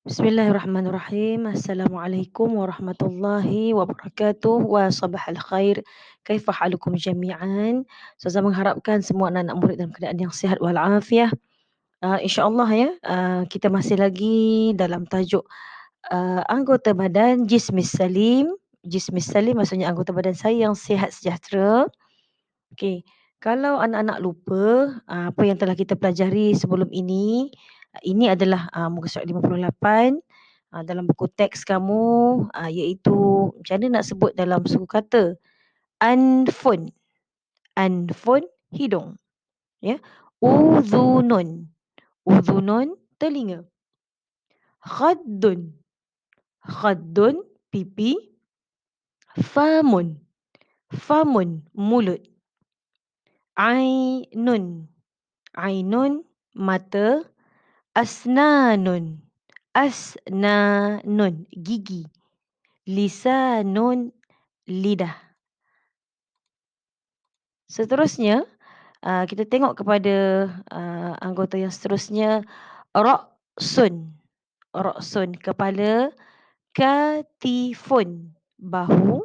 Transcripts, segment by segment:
Bismillahirrahmanirrahim. Assalamualaikum warahmatullahi wabarakatuh. Wa sabahal khair. Kaifa halukum jami'an? Saya mengharapkan semua anak-anak murid dalam keadaan yang sihat walafiat. InsyaAllah ya, kita masih lagi dalam tajuk anggota badan Jismis Salim. Jismis Salim maksudnya anggota badan saya yang sihat sejahtera. Okey, kalau anak-anak lupa apa yang telah kita pelajari sebelum ini adalah muka surat 58 dalam buku teks kamu, iaitu macam mana nak sebut dalam suku kata. Anfun, anfun hidung, ya. Udhunun, udhunun telinga. Khaddun, khaddun pipi. Famun, famun mulut. Ainun, ainun mata. Asnanun, asnanun gigi. Lisanun lidah. Seterusnya kita tengok kepada anggota yang seterusnya. Ra'sun, ra'sun kepala. Katifun bahu.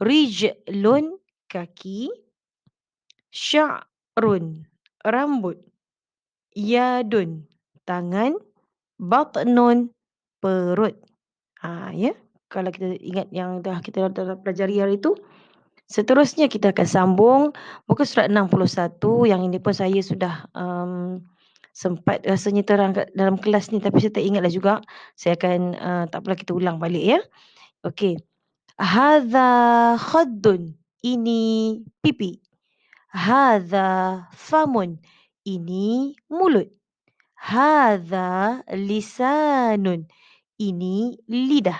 Rijlun kaki. Sya'run rambut. Yadun tangan. Batnun perut. Ya, kalau kita ingat yang kita dah pelajari hari itu. Seterusnya kita akan sambung muka surat 61. Yang ini pun saya sudah sempat rasanya terang dalam kelas ni, tapi saya tak ingatlah juga. Saya akan tak apalah, kita ulang balik ya. Okey. Hadza khaddun, ini pipi. Hadza famun, ini mulut. Hadza lisanun, ini lidah.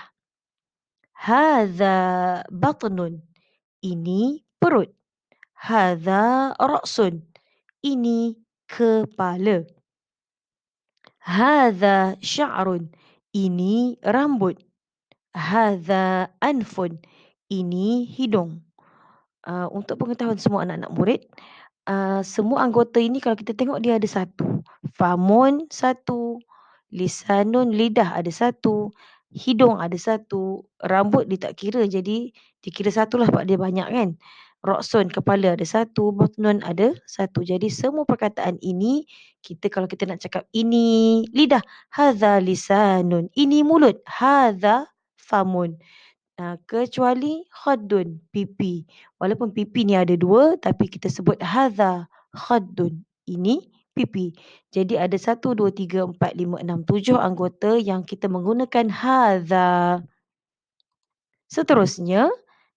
Hadza batnun, ini perut. Hadza ra'sun, ini kepala. Hadza sya'run, ini rambut. Hadza anfun, ini hidung. Untuk pengetahuan semua anak-anak murid, semua anggota ini kalau kita tengok dia ada satu. Famun satu, lisanun lidah ada satu, hidung ada satu, rambut dia tak kira, jadi dikira satulah sebab dia banyak kan. Roksun kepala ada satu, batnun ada satu. Jadi semua perkataan ini kita kalau kita nak cakap ini lidah, hadza lisanun, ini mulut, hadza famun. Kecuali khaddun, pipi. Walaupun pipi ni ada dua, tapi kita sebut hadza khaddun, ini pipi. Jadi ada 1, 2, 3, 4, 5, 6, 7 anggota yang kita menggunakan hadza. Seterusnya,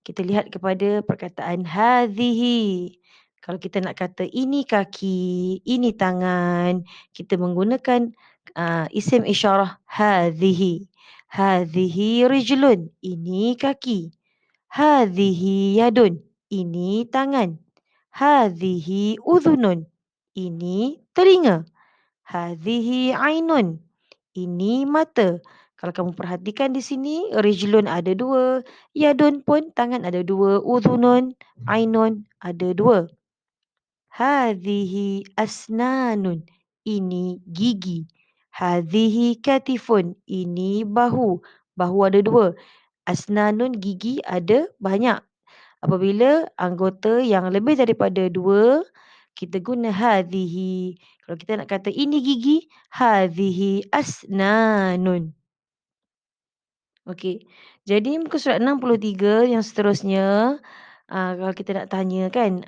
kita lihat kepada perkataan hadhihi. Kalau kita nak kata ini kaki, ini tangan, kita menggunakan isim isyarah hadhihi. Hadhihi rijlun, ini kaki. Hadhihi yadun, ini tangan. Hadhihi udhunun, ini telinga. Hadhihi ainun, ini mata. Kalau kamu perhatikan di sini, rijlun ada dua, yadun pun tangan ada dua, udhunun, ainun ada dua. Hadhihi asnanun, ini gigi. Hadhihi katifun, ini bahu. Bahu ada dua. Asnanun gigi ada banyak. Apabila anggota yang lebih daripada dua, kita guna hadhihi. Kalau kita nak kata ini gigi, hadhihi asnanun. Okey. Jadi muka surat 63 yang seterusnya, kalau kita nak tanya kan,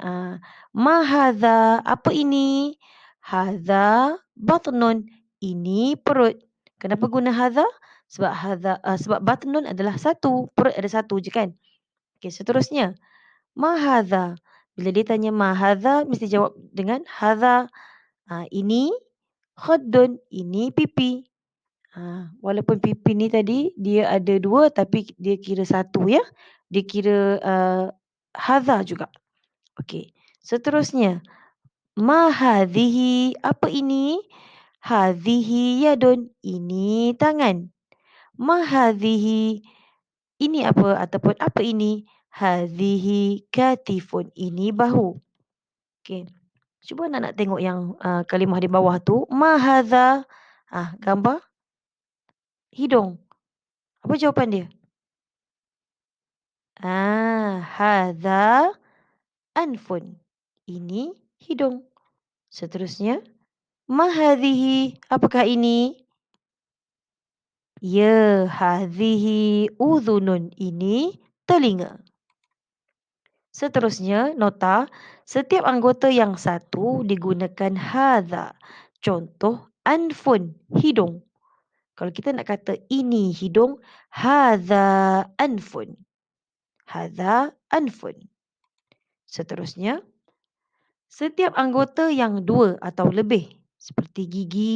ma hadza, apa ini? Hadza batnun, ini perut. Kenapa guna hadza? Sebab hadza sebab batnun adalah satu, perut ada satu je kan. Okey, seterusnya. Ma hadza. Bila dia tanya ma hadza, mesti jawab dengan hadza. Ini khaddun, ini pipi. Walaupun pipi ni tadi dia ada dua, tapi dia kira satu ya. Dia kira hadza juga. Okey. Seterusnya. Ma hadhihi, apa ini? Hadhihi yadun, ini tangan. Ma hadhihi, ini apa ataupun apa ini? Hadhihi katifun, ini bahu. Okey. Cuba nak tengok yang kalimah di bawah tu. Ma hadza. Gambar. hidung. Apa jawapan dia? Hadza anfun. Ini hidung. Seterusnya, ma hadhihi? Apakah ini? Ya, hadhihi udhunun. Ini telinga. Seterusnya, nota, setiap anggota yang satu digunakan hadza. Contoh, anfun, hidung. Kalau kita nak kata ini hidung, hadza anfun. Hadza anfun. Seterusnya, setiap anggota yang dua atau lebih seperti gigi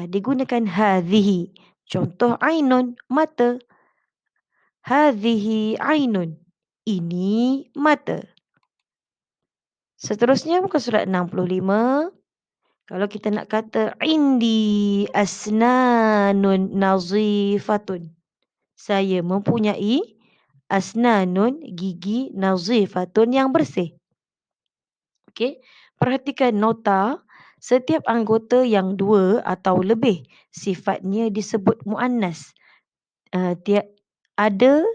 digunakan hadhihi. Contoh ainun, mata. Hadhihi ainun. Ini mata. Seterusnya muka surat 65. Kalau kita nak kata indi asnanun nazifatun. Saya mempunyai asnanun gigi nazifatun yang bersih. Okey. Perhatikan nota, setiap anggota yang dua atau lebih sifatnya disebut muannas. Ada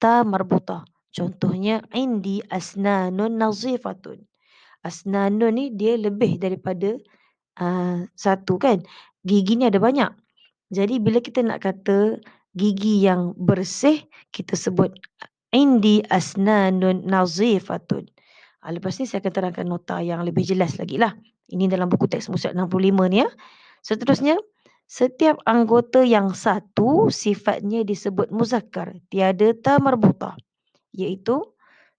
ta marbutah. Contohnya indi asnanun nazifatun. Asnanun ni dia lebih daripada satu kan. Gigi ni ada banyak. Jadi bila kita nak kata gigi yang bersih, kita sebut indi asnanun nazifatun. Lepas ni saya akan terangkan nota yang lebih jelas lagi lah. Ini dalam buku teks muka 65 ni ya. Seterusnya, setiap anggota yang satu sifatnya disebut muzakkar. Tiada ta marbutah. Iaitu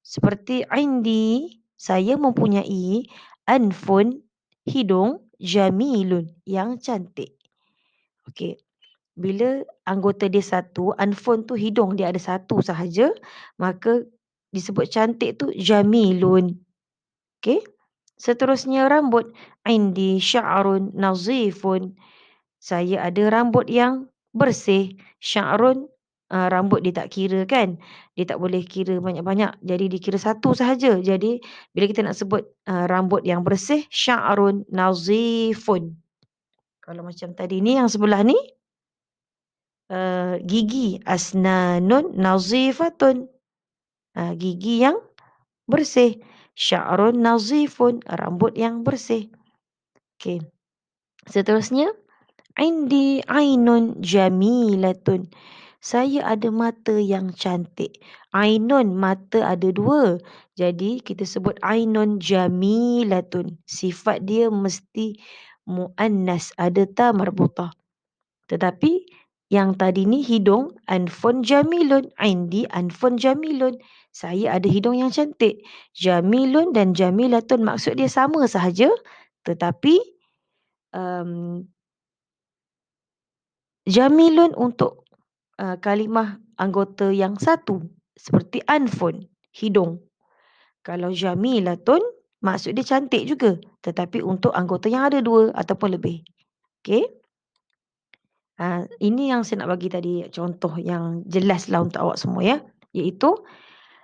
seperti indi, saya mempunyai anfun, hidung, jamilun, yang cantik. Okey. Bila anggota dia satu, anfun tu hidung dia ada satu sahaja, maka disebut cantik tu jamilun. Okey. Seterusnya rambut. Indi sya'run nazifun. Saya ada rambut yang bersih. Sya'run, rambut dia tak kira kan. Dia tak boleh kira banyak-banyak. Jadi dikira satu sahaja. Jadi bila kita nak sebut rambut yang bersih, sya'run nazifun. Kalau macam tadi ni yang sebelah ni, gigi asnanun nazifatun. Gigi yang bersih. Sya'run nazifun, rambut yang bersih. Okey. Seterusnya, indi ainun jamilatun. Saya ada mata yang cantik. Ainun, mata ada dua. Jadi kita sebut ainun jamilatun. Sifat dia mesti muannas, ada ta marbutah. Tetapi yang tadi ni hidung, anfun jamilun. Indi anfun jamilun. Saya ada hidung yang cantik. Jamilun dan jamilatun maksud dia sama sahaja. Tetapi jamilun untuk kalimah anggota yang satu. Seperti anfun, hidung. Kalau jamilatun, maksud dia cantik juga. Tetapi untuk anggota yang ada dua ataupun lebih. Okey. Ini yang saya nak bagi tadi contoh yang jelaslah untuk awak semua ya. Iaitu,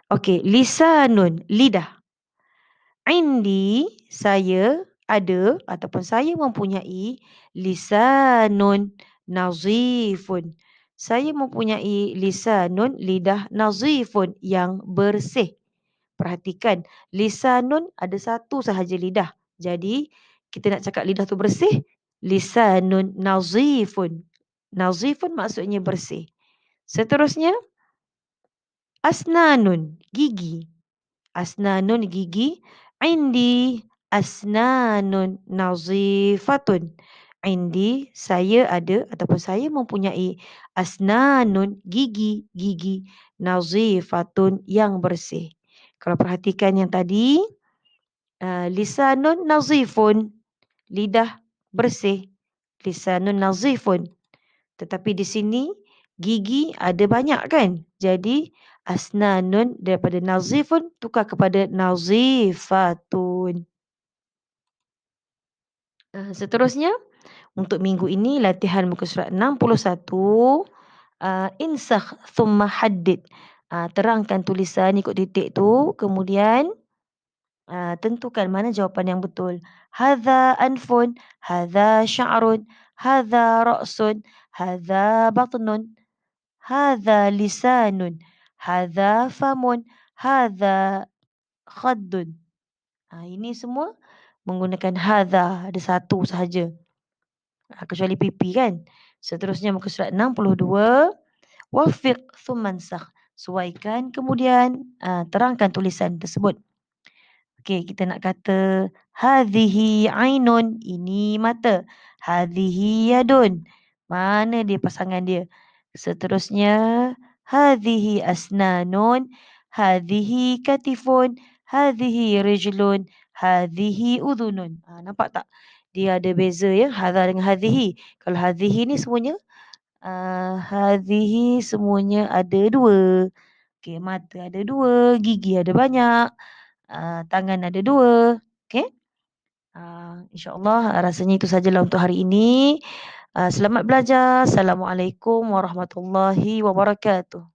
okey, lisanun, lidah. Indi, saya ada ataupun saya mempunyai lisanun nazifun. Saya mempunyai lisanun, lidah nazifun yang bersih. Perhatikan, lisanun ada satu sahaja lidah. Jadi, kita nak cakap lidah tu bersih, lisanun nazifun. Nazifun maksudnya bersih. Seterusnya, asnanun, gigi. Asnanun, gigi. Indi asnanun nazifatun. Indi, saya ada ataupun saya mempunyai asnanun, gigi nazifatun yang bersih. Kalau perhatikan yang tadi, lisanun nazifun, lidah bersih. Lisanun nazifun. Tetapi di sini gigi ada banyak kan? Jadi asnanun daripada nazifun tukar kepada nazifatun. Seterusnya untuk minggu ini latihan muka surat 61. Insakh thumma haddid. Terangkan tulisan ikut titik tu, kemudian tentukan mana jawapan yang betul. Hadza anfun, hadza sya'run, hadza ra'sun, hadza batnun, hadza lisanun, hadza famun, hadza khaddun. Ini semua menggunakan hadza, ada satu sahaja. Kecuali pipi kan. Seterusnya muka surat 62, wafiq thumma ansakh. Sesuaikan kemudian terangkan tulisan tersebut. Okey, kita nak kata hadhihi ainun, ini mata. Hadhihi yadun, mana dia pasangan dia. Seterusnya hadhihi asnanun, hadhihi katifun, hadhihi rijlun, hadhihi udhunun. Nampak tak? Dia ada beza ya, hadha dengan hadhihi. Kalau hadhihi ni semuanya hadhihi semuanya ada dua. Okey, mata ada dua, gigi ada banyak, tangan ada dua. Okey. InsyaAllah rasanya itu sajalah untuk hari ini. Selamat belajar. Assalamualaikum warahmatullahi wabarakatuh.